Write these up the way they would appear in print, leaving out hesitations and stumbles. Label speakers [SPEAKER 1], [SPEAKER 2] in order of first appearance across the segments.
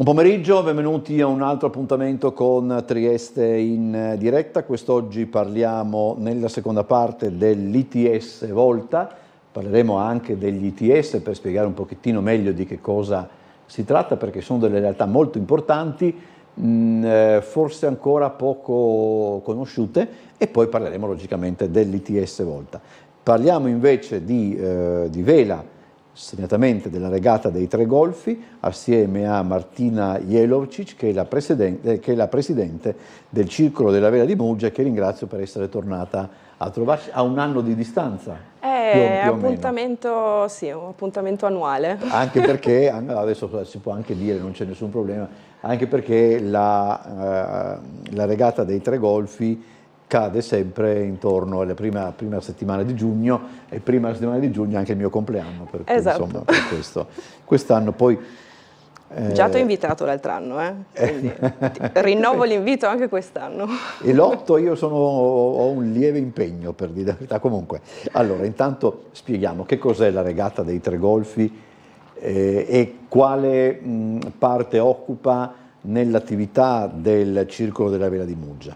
[SPEAKER 1] pomeriggio, benvenuti a un altro appuntamento con Trieste in diretta. Quest'oggi parliamo nella seconda parte dell'ITS Volta, parleremo anche degli ITS per spiegare un pochettino meglio di che cosa si tratta, perché sono delle realtà molto importanti, forse ancora poco conosciute, e poi parleremo logicamente dell'ITS Volta. Parliamo invece di vela, segnatamente della regata dei Tre Golfi, assieme a Martina Jelovčić, che è la presidente del Circolo della Vela di Muggia, che ringrazio per essere tornata a trovarci a un anno di distanza.
[SPEAKER 2] È appuntamento, sì, un appuntamento annuale.
[SPEAKER 1] Anche perché, adesso si può anche dire, non c'è nessun problema, anche perché la regata dei Tre Golfi cade sempre intorno alla prima settimana di giugno, e prima settimana di giugno è anche il mio compleanno, per cui,
[SPEAKER 2] esatto.
[SPEAKER 1] Insomma, per questo. Quest'anno poi...
[SPEAKER 2] Già ti ho invitato l'altro anno, quindi rinnovo l'invito anche quest'anno.
[SPEAKER 1] E l'8 io ho un lieve impegno, per dire la verità. Comunque, allora, intanto spieghiamo che cos'è la regata dei Tre Golfi e quale parte occupa nell'attività del Circolo della Vela di Muggia.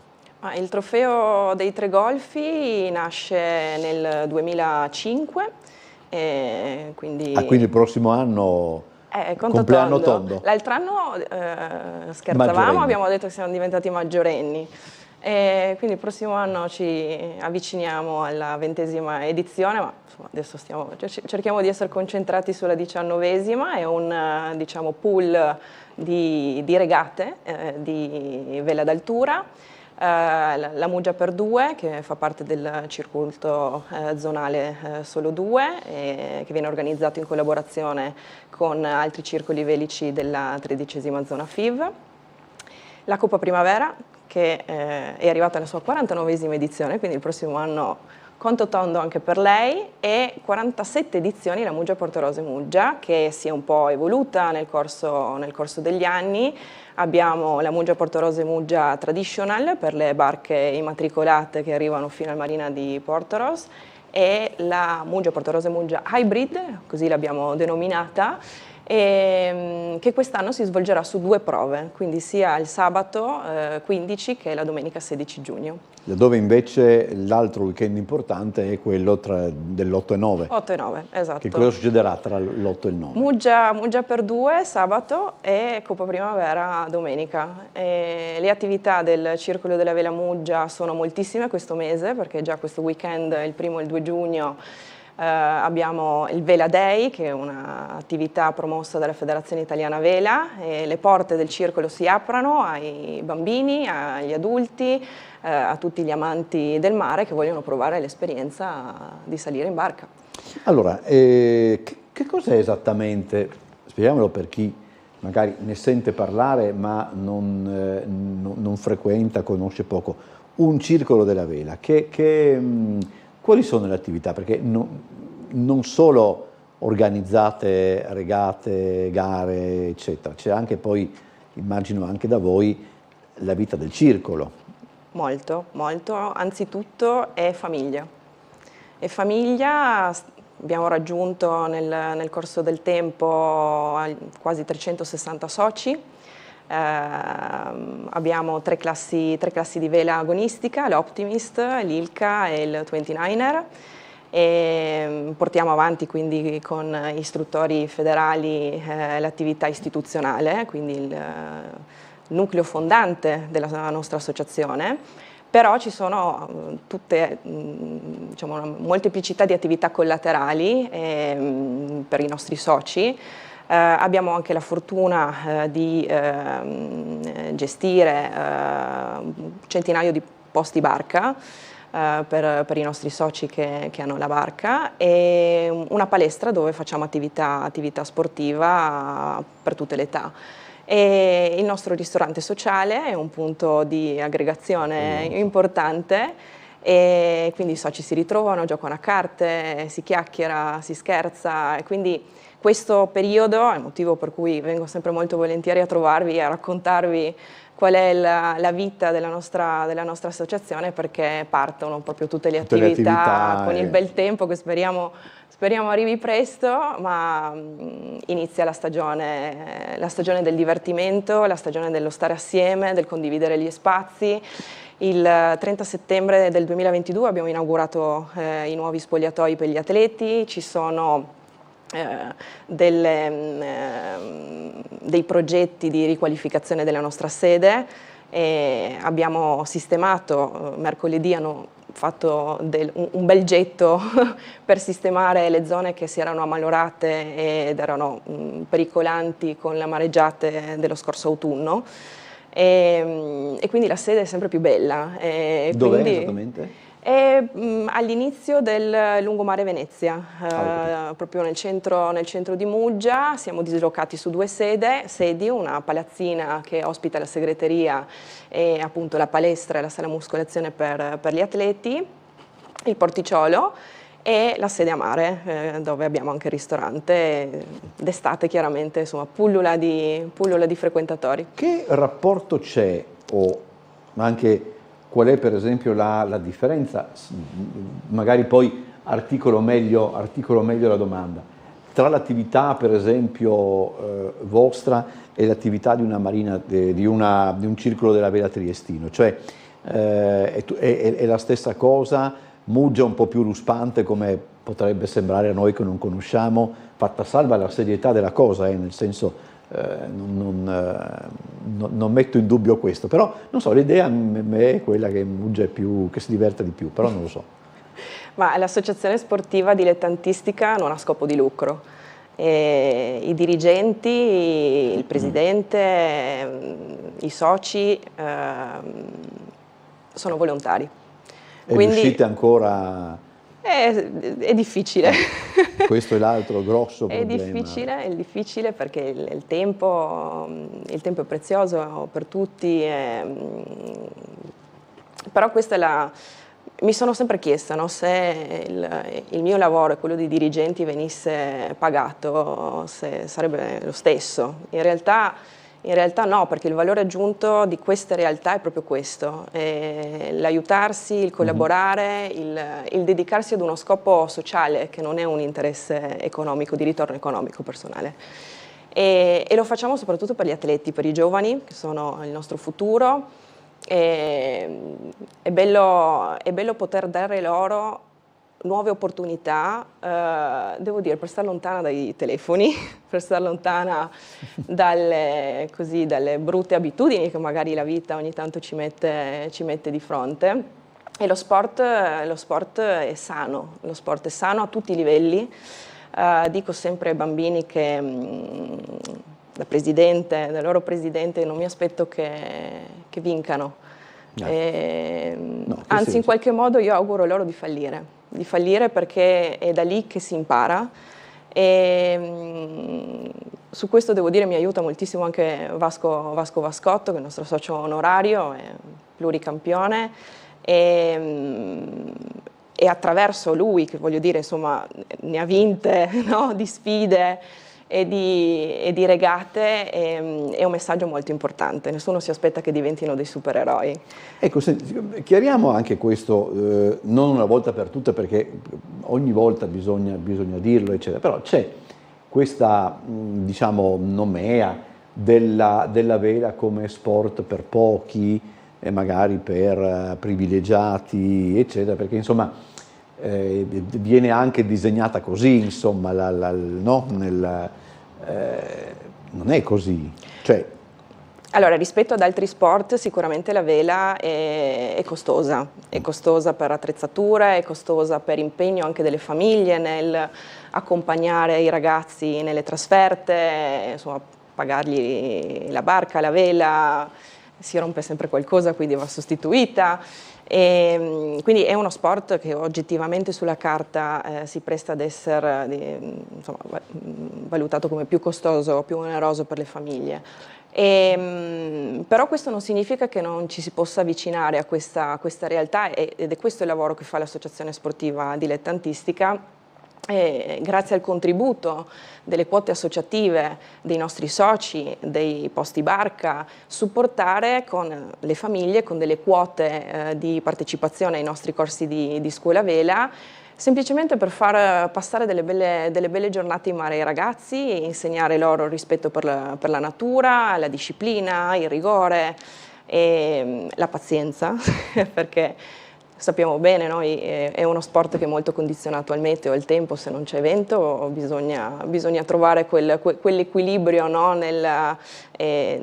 [SPEAKER 2] Il trofeo dei Tre Golfi nasce nel 2005, quindi
[SPEAKER 1] il prossimo anno compleanno tondo.
[SPEAKER 2] L'altro anno scherzavamo, abbiamo detto che siamo diventati maggiorenni, quindi il prossimo anno ci avviciniamo alla 20ª edizione, ma insomma, adesso cerchiamo di essere concentrati sulla 19ª, è un pool di regate di vela d'altura. La Muggia per Due, che fa parte del circuito zonale Solo Due, che viene organizzato in collaborazione con altri circoli velici della 13ª zona FIV. La Coppa Primavera, che è arrivata alla sua 49ª edizione, quindi il prossimo anno conto tondo anche per lei, e 47 edizioni la Muggia Portorose Muggia, che si è un po' evoluta nel corso degli anni. Abbiamo la Muggia Portorose Muggia Traditional per le barche immatricolate che arrivano fino al marina di Portoros, e la Muggia Portorose Muggia Hybrid, così l'abbiamo denominata, che quest'anno si svolgerà su 2 prove, quindi sia il sabato 15 che la domenica 16 giugno.
[SPEAKER 1] Dove invece l'altro weekend importante è quello dell'8 e 9.
[SPEAKER 2] 8 e 9, esatto.
[SPEAKER 1] Che cosa succederà tra l'8 e il 9?
[SPEAKER 2] Muggia per Due sabato e Coppa Primavera domenica. Le attività del Circolo della Vela Muggia sono moltissime questo mese, perché già questo weekend, il 1° e il 2 giugno, abbiamo il Vela Day, che è un'attività promossa dalla Federazione Italiana Vela, e le porte del circolo si aprono ai bambini, agli adulti, a tutti gli amanti del mare che vogliono provare l'esperienza di salire in barca.
[SPEAKER 1] Allora, che cos'è esattamente, spieghiamolo per chi magari ne sente parlare ma non frequenta, conosce poco, un circolo della vela, quali sono le attività? Perché non solo organizzate regate, gare, eccetera, c'è anche poi, immagino anche da voi, la vita del circolo.
[SPEAKER 2] Molto, molto. Anzitutto è famiglia. È famiglia, abbiamo raggiunto nel corso del tempo quasi 360 soci. Abbiamo tre classi di vela agonistica, l'Optimist, l'Ilka e il 29er, e portiamo avanti quindi con istruttori federali l'attività istituzionale, quindi il nucleo fondante della nostra associazione, però ci sono tutte, diciamo, una molteplicità di attività collaterali per i nostri soci. Abbiamo anche la fortuna di gestire centinaio di posti barca per i nostri soci che hanno la barca, e una palestra dove facciamo attività sportiva per tutte le età. E il nostro ristorante sociale è un punto di aggregazione importante, e quindi i soci si ritrovano, giocano a carte, si chiacchiera, si scherza, e quindi questo periodo è il motivo per cui vengo sempre molto volentieri a trovarvi, a raccontarvi qual è la vita della nostra associazione, perché partono proprio tutte le attività con il bel tempo che speriamo arrivi presto, ma inizia la stagione del divertimento, la stagione dello stare assieme, del condividere gli spazi. Il 30 settembre del 2022 abbiamo inaugurato i nuovi spogliatoi per gli atleti, ci sono dei progetti di riqualificazione della nostra sede, e abbiamo sistemato, mercoledì hanno fatto un bel getto per sistemare le zone che si erano ammalorate ed erano pericolanti con le mareggiate dello scorso autunno, e quindi la sede è sempre più bella.
[SPEAKER 1] Dov'è esattamente?
[SPEAKER 2] È all'inizio del lungomare Venezia, proprio nel centro di Muggia. Siamo dislocati su 2 sedi, una palazzina che ospita la segreteria e appunto la palestra e la sala muscolazione per gli atleti, il porticciolo, e la sede a mare, dove abbiamo anche il ristorante. D'estate chiaramente, insomma, pullula di frequentatori.
[SPEAKER 1] Che rapporto c'è, o anche qual è per esempio la differenza, magari poi articolo meglio la domanda, tra l'attività per esempio vostra e l'attività di una marina, di un circolo della vela triestino? Cioè è la stessa cosa? Muggia un po' più ruspante, come potrebbe sembrare a noi che non conosciamo, fatta salva la serietà della cosa, nel senso non metto in dubbio questo, però non so, l'idea è quella che Muggia è più, che si diverte di più, però non lo so.
[SPEAKER 2] Ma l'associazione sportiva dilettantistica non ha scopo di lucro. I dirigenti, il presidente, i soci sono volontari.
[SPEAKER 1] E riuscite ancora?
[SPEAKER 2] È difficile.
[SPEAKER 1] Questo è l'altro grosso problema.
[SPEAKER 2] È difficile perché il tempo è prezioso per tutti. Però questa è mi sono sempre chiesta, no, se il mio lavoro e quello dei dirigenti venisse pagato, se sarebbe lo stesso. In realtà no, perché il valore aggiunto di queste realtà è proprio questo, l'aiutarsi, il collaborare, il dedicarsi ad uno scopo sociale che non è un interesse economico, di ritorno economico personale. E lo facciamo soprattutto per gli atleti, per i giovani, che sono il nostro futuro. È bello poter dare loro nuove opportunità, devo dire, per stare lontana dai telefoni, per stare lontana dalle brutte abitudini che magari la vita ogni tanto ci mette di fronte. E lo sport è sano a tutti i livelli. Dico sempre ai bambini che dal loro presidente non mi aspetto che vincano. Anzi, in qualche modo io auguro loro di fallire perché è da lì che si impara, e su questo devo dire mi aiuta moltissimo anche Vasco Vascotto, che è il nostro socio onorario, è pluricampione, e attraverso lui, che voglio dire, insomma, ne ha vinte, no, di sfide e di regate, è un messaggio molto importante. Nessuno si aspetta che diventino dei supereroi.
[SPEAKER 1] Ecco, chiariamo anche questo, non una volta per tutte, perché ogni volta bisogna dirlo, eccetera, però c'è questa, diciamo, nomea della vela come sport per pochi e magari per privilegiati, eccetera, perché insomma viene anche disegnata così, insomma, no? Non è così. Cioè,
[SPEAKER 2] allora, rispetto ad altri sport, sicuramente la vela è costosa per attrezzature, è costosa per impegno anche delle famiglie nel accompagnare i ragazzi nelle trasferte, insomma, pagargli la barca, la vela, si rompe sempre qualcosa, quindi va sostituita. Quindi è uno sport che oggettivamente sulla carta si presta ad essere valutato come più costoso, più oneroso per le famiglie. Però questo non significa che non ci si possa avvicinare a questa realtà, ed è questo il lavoro che fa l'associazione sportiva dilettantistica, grazie al contributo delle quote associative dei nostri soci, dei posti barca, supportare con le famiglie, con delle quote di partecipazione ai nostri corsi di scuola vela, semplicemente per far passare delle belle giornate in mare ai ragazzi, insegnare loro il rispetto per la natura, la disciplina, il rigore e la pazienza, perché sappiamo bene, noi è uno sport che è molto condizionato al meteo, al tempo. Se non c'è vento bisogna trovare quell'equilibrio, no, nell'attesa.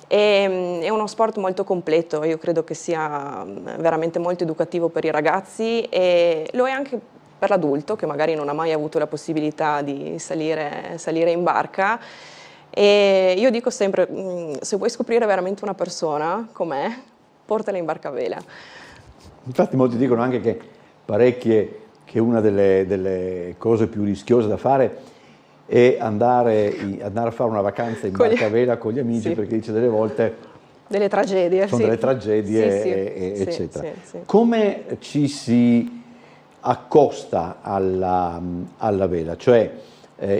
[SPEAKER 2] È uno sport molto completo, io credo che sia veramente molto educativo per i ragazzi e lo è anche per l'adulto che magari non ha mai avuto la possibilità di salire in barca. E io dico sempre, se vuoi scoprire veramente una persona com'è, portala in barca a vela.
[SPEAKER 1] Infatti molti dicono anche che una delle cose più rischiose da fare è andare a fare una vacanza in barca a vela con gli amici, sì, perché dice delle volte
[SPEAKER 2] delle tragedie,
[SPEAKER 1] sono delle tragedie, sì, eccetera. Sì. Come ci si accosta alla vela? Cioè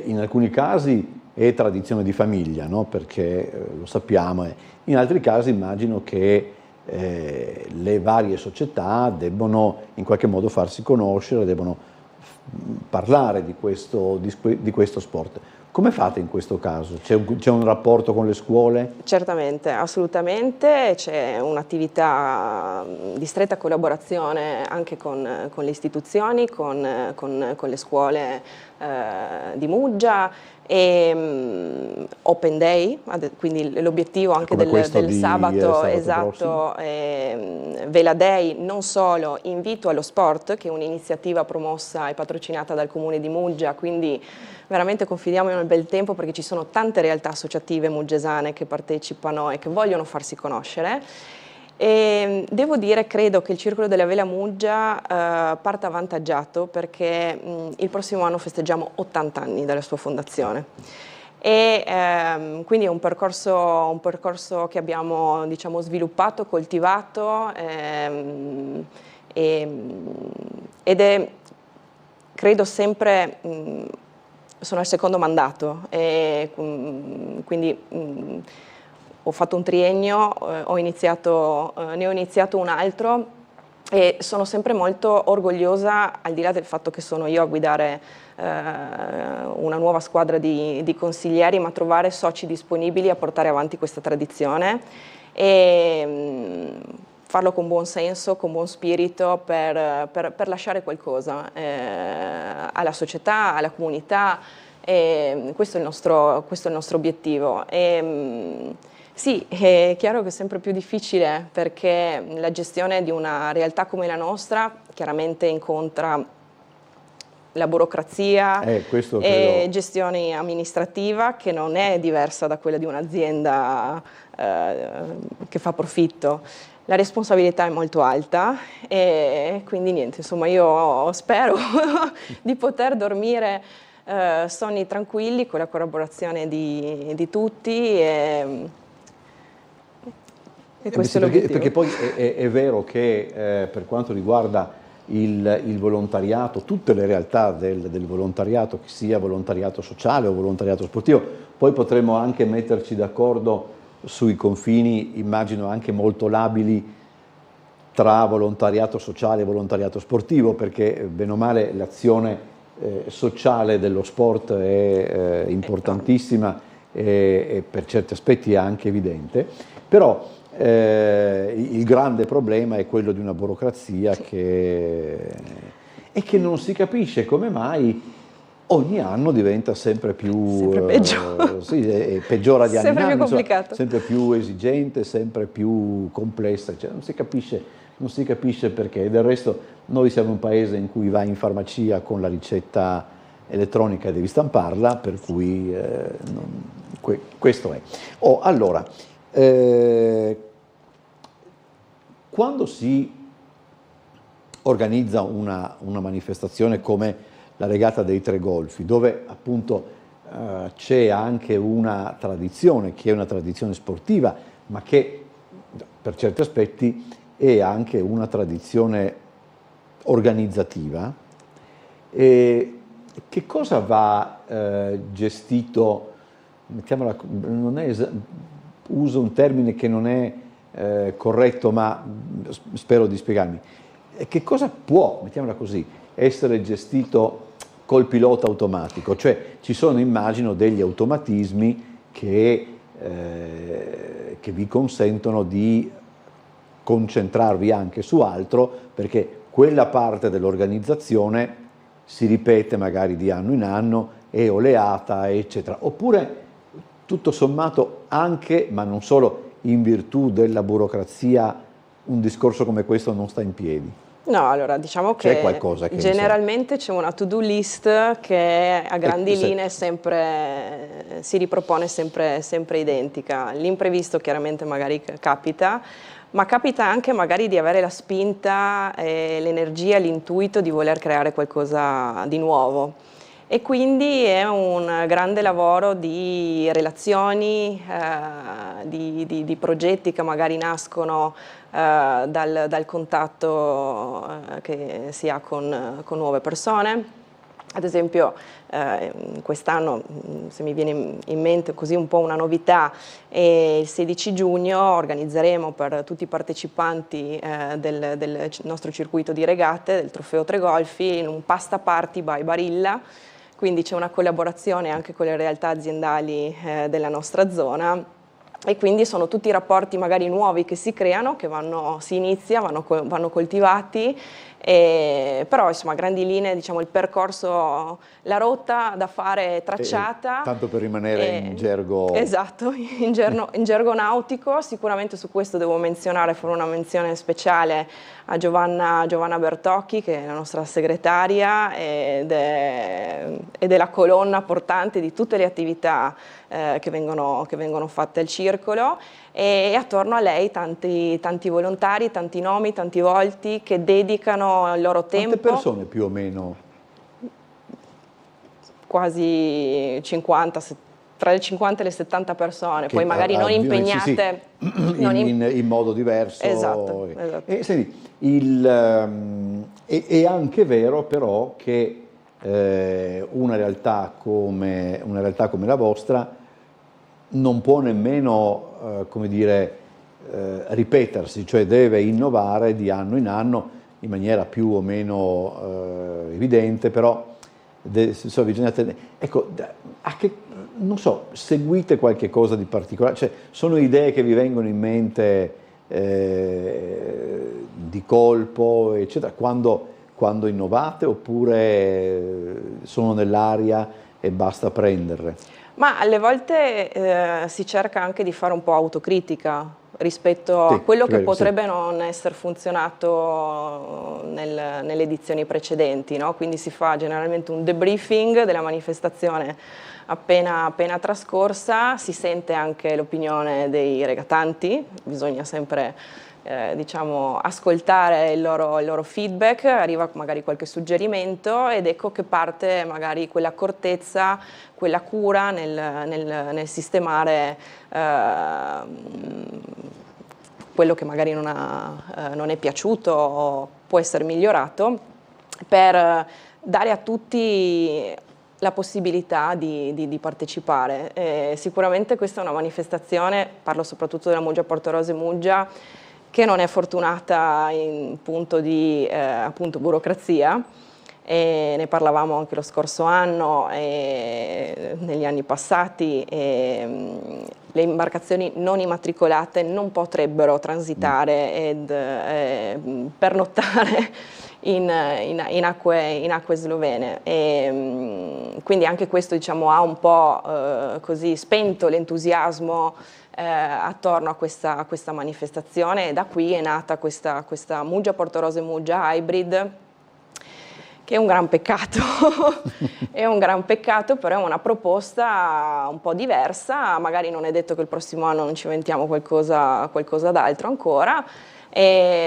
[SPEAKER 1] in alcuni casi è tradizione di famiglia, no? Perché lo sappiamo, in altri casi immagino che le varie società debbono in qualche modo farsi conoscere, debbono parlare di questo sport. Come fate in questo caso? C'è un rapporto con le scuole?
[SPEAKER 2] Certamente, assolutamente, c'è un'attività di stretta collaborazione anche con le istituzioni, con le scuole di Muggia e Open Day, quindi l'obiettivo anche del sabato, esatto, Vela Day, non solo invito allo sport, che è un'iniziativa promossa e patrocinata dal Comune di Muggia, quindi veramente confidiamo in un bel tempo perché ci sono tante realtà associative muggesane che partecipano e che vogliono farsi conoscere. E devo dire, credo che il Circolo della Vela Muggia parta avvantaggiato perché il prossimo anno festeggiamo 80 anni dalla sua fondazione e quindi è un percorso che abbiamo, diciamo, sviluppato, coltivato ed è, credo, sempre, sono al secondo mandato e quindi ho fatto un triennio, ne ho iniziato un altro e sono sempre molto orgogliosa, al di là del fatto che sono io a guidare una nuova squadra di consiglieri, ma trovare soci disponibili a portare avanti questa tradizione e farlo con buon senso, con buon spirito per lasciare qualcosa alla società, alla comunità. Questo è il nostro obiettivo. Sì, è chiaro che è sempre più difficile perché la gestione di una realtà come la nostra chiaramente incontra la burocrazia e gestione amministrativa che non è diversa da quella di un'azienda che fa profitto. La responsabilità è molto alta e quindi niente, insomma io spero di poter dormire sonni tranquilli con la collaborazione di tutti e questo è l'obiettivo.
[SPEAKER 1] Perché poi è vero che per quanto riguarda il volontariato, tutte le realtà del volontariato, che sia volontariato sociale o volontariato sportivo, poi potremo anche metterci d'accordo sui confini, immagino anche molto labili, tra volontariato sociale e volontariato sportivo, perché bene o male l'azione sociale dello sport è importantissima e per certi aspetti è anche evidente, però il grande problema è quello di una burocrazia che non si capisce come mai ogni anno diventa sempre
[SPEAKER 2] peggio.
[SPEAKER 1] Sì, peggiora di anno in anno,
[SPEAKER 2] più complicato.
[SPEAKER 1] Sempre più esigente, sempre più complessa, cioè non si capisce perché. Del resto noi siamo un paese in cui vai in farmacia con la ricetta elettronica e devi stamparla, per cui questo è. Allora, quando si organizza una manifestazione come la regata dei Tre Golfi, dove appunto c'è anche una tradizione che è una tradizione sportiva, ma che per certi aspetti è anche una tradizione organizzativa, E che cosa va gestito, mettiamola, uso un termine che non è corretto, ma spero di spiegarmi. Che cosa può, mettiamola così, essere gestito col pilota automatico? Cioè ci sono, immagino, degli automatismi che vi consentono di concentrarvi anche su altro, perché quella parte dell'organizzazione si ripete magari di anno in anno, è oleata, eccetera. Oppure, tutto sommato, anche, ma non solo in virtù della burocrazia, un discorso come questo non sta in piedi?
[SPEAKER 2] No, allora diciamo che
[SPEAKER 1] c'è qualcosa che
[SPEAKER 2] generalmente c'è una to-do list che a grandi linee sempre, si ripropone sempre identica. L'imprevisto chiaramente magari capita, ma capita anche magari di avere la spinta, l'energia, l'intuito di voler creare qualcosa di nuovo. E quindi è un grande lavoro di relazioni, di progetti che magari nascono dal contatto che si ha con nuove persone. Ad esempio quest'anno, se mi viene in mente così un po' una novità, il 16 giugno organizzeremo per tutti i partecipanti del nostro circuito di regate, del Trofeo Tre Golfi, un pasta party by Barilla. Quindi c'è una collaborazione anche con le realtà aziendali della nostra zona, e quindi sono tutti rapporti magari nuovi che si creano, che si inizia, vanno coltivati, però insomma a grandi linee diciamo il percorso, la rotta da fare è tracciata.
[SPEAKER 1] Tanto per rimanere in gergo...
[SPEAKER 2] Esatto, in gergo nautico. Sicuramente su questo devo menzionare, fare una menzione speciale a Giovanna Bertocchi, che è la nostra segretaria ed è la colonna portante di tutte le attività che vengono fatte al circolo, e attorno a lei tanti volontari, tanti nomi, tanti volti che dedicano il loro tempo.
[SPEAKER 1] Quante persone più o meno?
[SPEAKER 2] Quasi 50, tra le 50 e le 70 persone, che poi magari non impegnate
[SPEAKER 1] in modo diverso.
[SPEAKER 2] Esatto.
[SPEAKER 1] Senti, è anche vero però che una realtà come la vostra non può nemmeno come dire, ripetersi, cioè deve innovare di anno in anno in maniera più o meno evidente, però bisogna tenere, ecco, non so, seguite qualche cosa di particolare, cioè sono idee che vi vengono in mente di colpo, eccetera, quando innovate, oppure sono nell'aria e basta prenderle?
[SPEAKER 2] Ma alle volte si cerca anche di fare un po' autocritica rispetto a quello che potrebbe non essere funzionato nelle edizioni precedenti, no? Quindi si fa generalmente un debriefing della manifestazione appena trascorsa, si sente anche l'opinione dei regatanti, bisogna sempre diciamo, ascoltare il loro feedback, arriva magari qualche suggerimento, ed ecco che parte magari quell'accortezza, quella cura nel sistemare quello che magari non è piaciuto o può essere migliorato, per dare a tutti la possibilità di partecipare. Sicuramente questa è una manifestazione, parlo soprattutto della Muggia Porto Rose Muggia, che non è fortunata in punto di appunto burocrazia, e ne parlavamo anche lo scorso anno e negli anni passati. Le imbarcazioni non immatricolate non potrebbero transitare ed pernottare in acque slovene, quindi anche questo diciamo, ha un po' così spento l'entusiasmo attorno a questa manifestazione, e da qui è nata questa Muggia Porto Rose Muggia Hybrid, che è un gran peccato, è un gran peccato, però è una proposta un po' diversa, magari non è detto che il prossimo anno non ci inventiamo qualcosa d'altro ancora,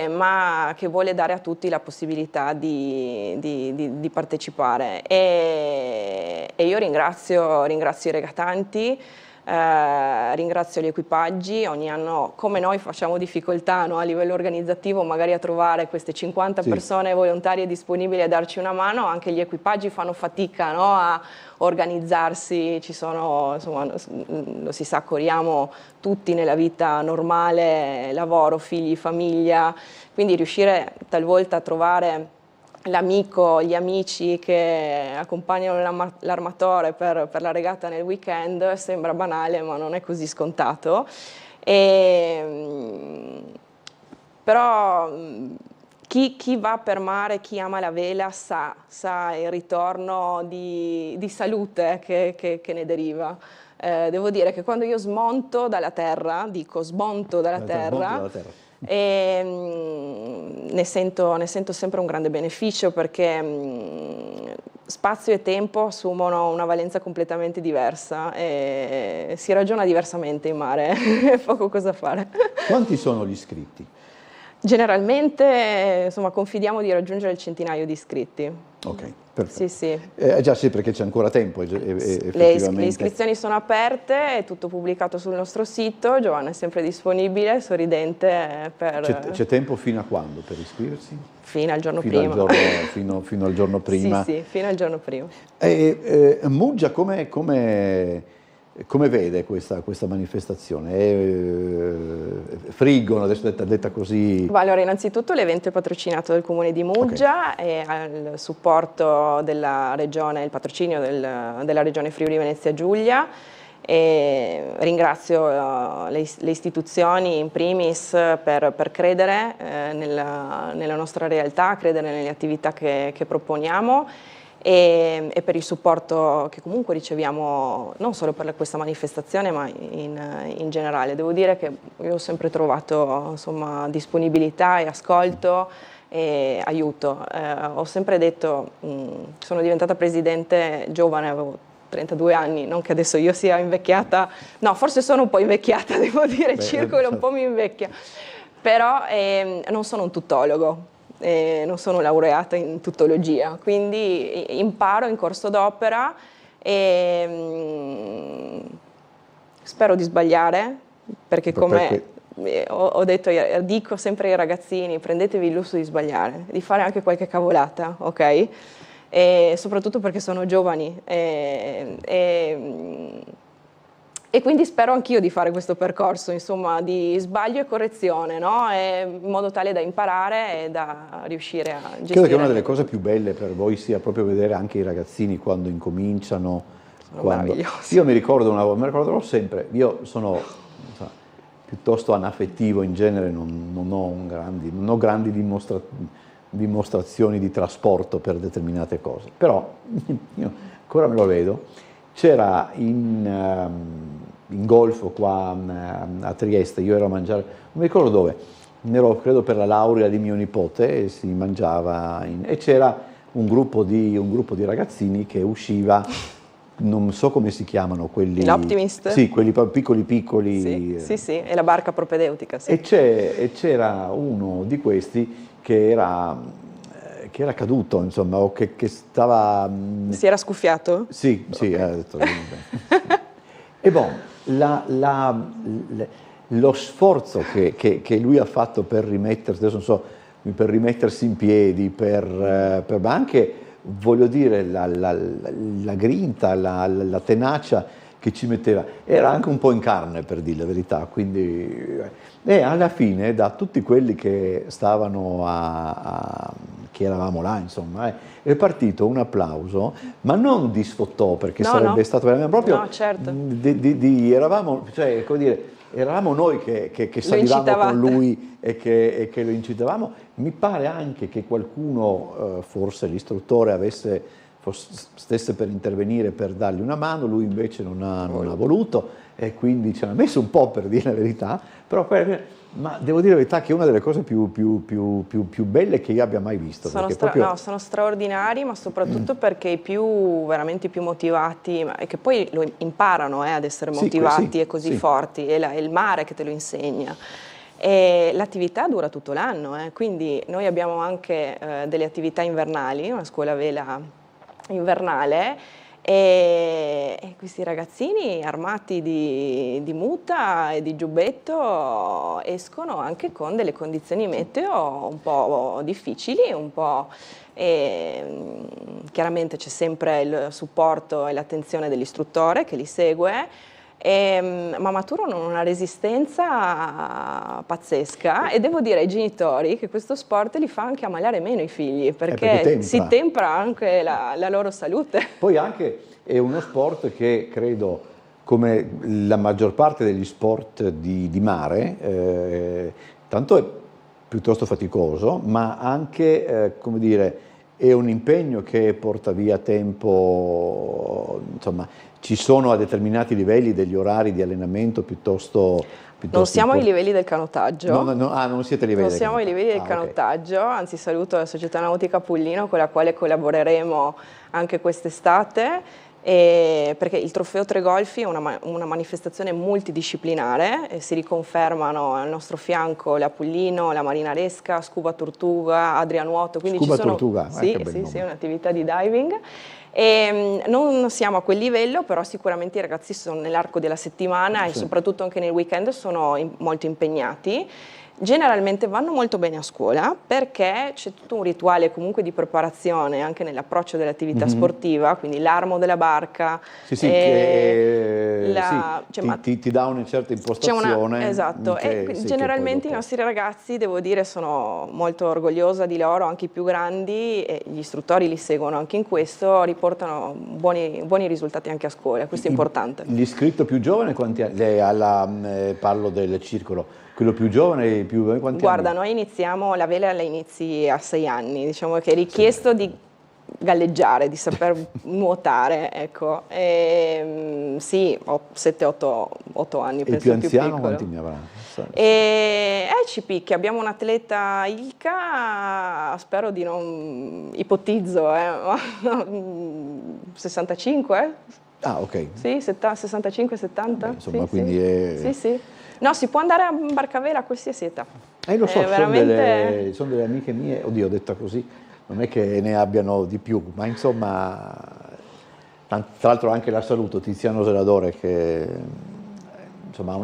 [SPEAKER 2] ma che vuole dare a tutti la possibilità di partecipare. E io ringrazio i regatanti, ringrazio gli equipaggi, ogni anno come noi facciamo difficoltà, no, a livello organizzativo magari a trovare queste 50 persone volontarie disponibili a darci una mano, anche gli equipaggi fanno fatica, no, a organizzarsi, ci sono, insomma, lo si sa, corriamo tutti nella vita normale, lavoro, figli, famiglia, quindi riuscire talvolta a trovare l'amico, gli amici che accompagnano l'armatore per la regata nel weekend sembra banale, ma non è così scontato. Però chi va per mare, chi ama la vela sa il ritorno di salute che ne deriva. Devo dire che quando io smonto dalla terra, dico smonto dalla terra, e ne sento sempre un grande beneficio, perché spazio e tempo assumono una valenza completamente diversa e si ragiona diversamente in mare, poco cosa fare.
[SPEAKER 1] Quanti sono gli iscritti?
[SPEAKER 2] Generalmente, insomma, confidiamo di raggiungere il centinaio di iscritti.
[SPEAKER 1] Ok, perfetto.
[SPEAKER 2] Sì.
[SPEAKER 1] Già sì, perché c'è ancora tempo.
[SPEAKER 2] Le iscrizioni sono aperte, è tutto pubblicato sul nostro sito, Giovanna è sempre disponibile, sorridente.
[SPEAKER 1] C'è tempo fino a quando per iscriversi?
[SPEAKER 2] Fino al giorno prima.
[SPEAKER 1] Fino al giorno prima.
[SPEAKER 2] Sì, fino al giorno prima.
[SPEAKER 1] Muggia come vede questa manifestazione? Friggono, adesso detta così?
[SPEAKER 2] Allora, innanzitutto l'evento è patrocinato dal Comune di Muggia e al supporto della Regione, il patrocinio della Regione Friuli Venezia Giulia. E ringrazio le istituzioni in primis per credere nella nostra realtà, credere nelle attività che proponiamo. E per il supporto che comunque riceviamo non solo per questa manifestazione ma in generale. Devo dire che io ho sempre trovato, insomma, disponibilità e ascolto e aiuto. Ho sempre detto, sono diventata presidente giovane, avevo 32 anni, non che adesso io sia invecchiata, no, forse sono un po' invecchiata, devo dire, il circolo un po' mi invecchia, però non sono un tuttologo. Non sono laureata in tuttologia, quindi imparo in corso d'opera e spero di sbagliare, perché come ho detto, dico sempre ai ragazzini, prendetevi il lusso di sbagliare, di fare anche qualche cavolata, ok? E soprattutto perché sono giovani. E quindi spero anch'io di fare questo percorso, insomma, di sbaglio e correzione, no? In modo tale da imparare e da riuscire a gestire.
[SPEAKER 1] Credo che una delle cose più belle per voi sia proprio vedere anche i ragazzini quando incominciano. Io mi ricorderò sempre, io sono piuttosto anaffettivo in genere, non ho grandi dimostrazioni di trasporto per determinate cose, però io ancora me lo vedo. C'era in Golfo qua a Trieste, io ero a mangiare, non mi ricordo dove, ero credo per la laurea di mio nipote e si mangiava e c'era un gruppo di ragazzini che usciva, non so come si chiamano quelli.
[SPEAKER 2] L'Optimist?
[SPEAKER 1] Sì, quelli piccoli.
[SPEAKER 2] Sì, è la barca propedeutica. Sì.
[SPEAKER 1] E c'era uno di questi che era caduto, insomma, o che stava.
[SPEAKER 2] Si era scuffiato?
[SPEAKER 1] Sì,
[SPEAKER 2] okay.
[SPEAKER 1] Ha detto e lo sforzo che lui ha fatto per rimettersi, adesso non so, per rimettersi in piedi, ma anche, voglio dire, la grinta, la tenacia che ci metteva, era anche un po' in carne, per dire la verità, quindi alla fine da tutti quelli che stavano che eravamo là, insomma, è partito un applauso, ma non di sfottò, perché sarebbe stato veramente proprio,
[SPEAKER 2] no, certo.
[SPEAKER 1] eravamo, cioè, come dire, eravamo noi che salivamo con lui e che lo incitavamo. Mi pare anche che qualcuno, forse l'istruttore stesse per intervenire per dargli una mano, lui invece non ha voluto e quindi ci ha messo un po', per dire la verità, però ma devo dire la verità che è una delle cose più belle che io abbia mai visto.
[SPEAKER 2] Sono straordinari, ma soprattutto perché veramente i più motivati, e che poi lo imparano ad essere motivati e così forti, è il mare che te lo insegna. E l'attività dura tutto l'anno, quindi noi abbiamo anche delle attività invernali, una scuola vela invernale, E questi ragazzini armati di muta e di giubbetto escono anche con delle condizioni meteo un po' difficili, un po', chiaramente c'è sempre il supporto e l'attenzione dell'istruttore che li segue, ma maturano una resistenza pazzesca, e devo dire ai genitori che questo sport li fa anche ammalare meno i figli, perché si tempra anche la loro salute.
[SPEAKER 1] Poi anche è uno sport che credo, come la maggior parte degli sport di mare, tanto è piuttosto faticoso, ma anche, come dire, è un impegno che porta via tempo, insomma, ci sono a determinati livelli degli orari di allenamento piuttosto
[SPEAKER 2] non siamo ai livelli del canottaggio.
[SPEAKER 1] Non siete ai livelli
[SPEAKER 2] non siamo ai livelli del canottaggio, okay. Anzi saluto la Società Nautica Pullino, con la quale collaboreremo anche quest'estate, perché il Trofeo Tre Golfi è una manifestazione multidisciplinare, e si riconfermano al nostro fianco la Pullino, la Marinaresca, Scuba Tortuga, Adria Nuoto, quindi
[SPEAKER 1] Scuba
[SPEAKER 2] ci sono,
[SPEAKER 1] Tortuga,
[SPEAKER 2] sì, è un'attività di diving. E non siamo a quel livello, però sicuramente i ragazzi sono nell'arco della settimana, e soprattutto anche nel weekend sono molto impegnati. Generalmente vanno molto bene a scuola, perché c'è tutto un rituale comunque di preparazione anche nell'approccio dell'attività sportiva, quindi l'armo della barca.
[SPEAKER 1] Ti dà una certa impostazione.
[SPEAKER 2] Esatto, e generalmente i nostri ragazzi, devo dire, sono molto orgogliosa di loro, anche i più grandi, e gli istruttori li seguono anche in questo, riportano buoni risultati anche a scuola, questo è importante.
[SPEAKER 1] L'iscritto più giovane quanti anni? Parlo del circolo. Quello più giovane, quanti
[SPEAKER 2] Guarda,
[SPEAKER 1] anni?
[SPEAKER 2] noi iniziamo la vela, la inizi a 6 anni, diciamo che è richiesto di galleggiare, di saper nuotare, ecco. Sì, ho 7-8 anni, penso
[SPEAKER 1] il più anziano
[SPEAKER 2] più
[SPEAKER 1] quanti ne avrà?
[SPEAKER 2] Ci picchi, abbiamo un atleta Ilka, spero di non, ipotizzo, 65?
[SPEAKER 1] Ah, ok.
[SPEAKER 2] Sì, 65-70.
[SPEAKER 1] Insomma,
[SPEAKER 2] sì,
[SPEAKER 1] quindi
[SPEAKER 2] sì.
[SPEAKER 1] è...
[SPEAKER 2] Sì. No, si può andare a barcavela a qualsiasi età.
[SPEAKER 1] Lo so,
[SPEAKER 2] veramente...
[SPEAKER 1] sono delle amiche mie, oddio, detta così, non è che ne abbiano di più, ma insomma, tra l'altro anche la saluto, Tiziano Zeladore, che insomma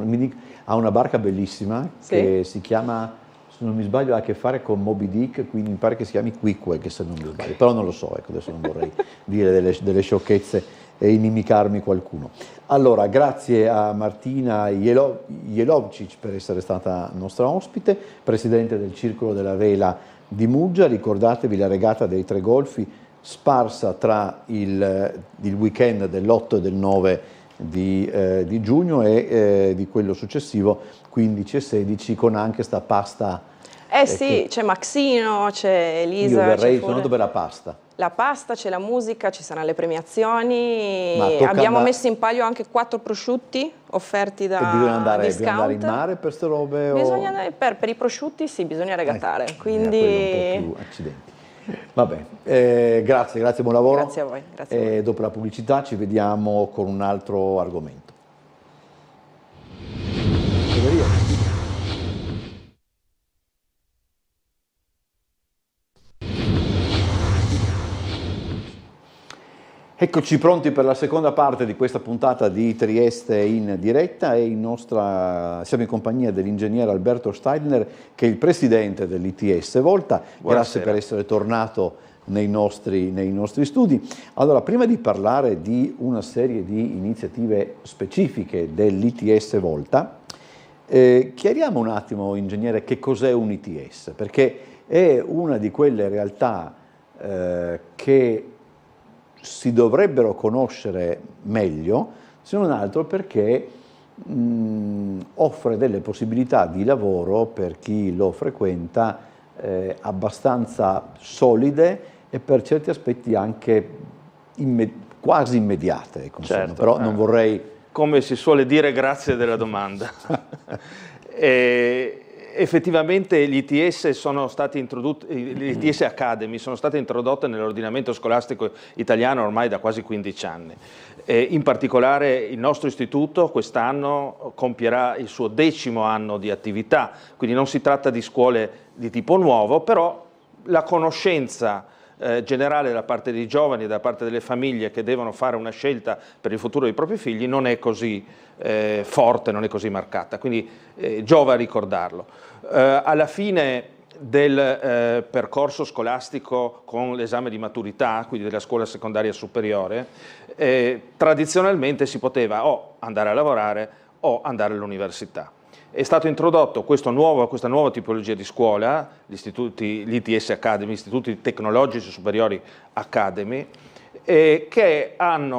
[SPEAKER 1] ha una barca bellissima, che si chiama, se non mi sbaglio, ha a che fare con Moby Dick, quindi mi pare che si chiami Quickweg, se non mi sbaglio, però non lo so, ecco, adesso non vorrei dire delle sciocchezze e inimicarmi qualcuno. Allora, grazie a Martina Jelovcic per essere stata nostra ospite, presidente del Circolo della Vela di Muggia. Ricordatevi la regata dei Tre Golfi, sparsa tra il weekend dell'8 e del 9 di giugno e di quello successivo, 15 e 16, con anche sta pasta.
[SPEAKER 2] Sì, c'è Maxino, c'è Elisa.
[SPEAKER 1] Io verrei soltanto per la pasta.
[SPEAKER 2] La pasta, c'è la musica, ci saranno le premiazioni, abbiamo messo in palio anche 4 prosciutti offerti da discount.
[SPEAKER 1] Bisogna andare in mare per queste robe?
[SPEAKER 2] Bisogna andare per i prosciutti, sì, bisogna regattare, quindi...
[SPEAKER 1] un po' più accidenti. Vabbè, grazie, buon lavoro.
[SPEAKER 2] Grazie a voi. Grazie a voi.
[SPEAKER 1] Dopo la pubblicità ci vediamo con un altro argomento. Eccoci pronti per la seconda parte di questa puntata di Trieste in diretta, e siamo in compagnia dell'ingegnere Alberto Steidner, che è il presidente dell'ITS Volta.
[SPEAKER 3] Buonasera.
[SPEAKER 1] Grazie per essere tornato nei nostri studi. Allora, prima di parlare di una serie di iniziative specifiche dell'ITS Volta, chiariamo un attimo, ingegnere, che cos'è un ITS, perché è una di quelle realtà che si dovrebbero conoscere meglio, se non altro perché offre delle possibilità di lavoro per chi lo frequenta abbastanza solide e per certi aspetti anche quasi immediate. Ecco,
[SPEAKER 3] certo,
[SPEAKER 1] però non vorrei...
[SPEAKER 3] Come si suole dire, grazie della domanda. Effettivamente gli ITS Academy sono state introdotte nell'ordinamento scolastico italiano ormai da quasi 15 anni. In particolare il nostro istituto quest'anno compierà il suo 10° anno di attività, quindi non si tratta di scuole di tipo nuovo, però la conoscenza generale da parte dei giovani e da parte delle famiglie che devono fare una scelta per il futuro dei propri figli non è così forte, non è così marcata, quindi giova a ricordarlo. Alla fine del percorso scolastico con l'esame di maturità, quindi della scuola secondaria superiore, tradizionalmente si poteva o andare a lavorare o andare all'università. È stato introdotto questa nuova tipologia di scuola, l'ITS Academy, Istituti Tecnologici Superiori Academy, che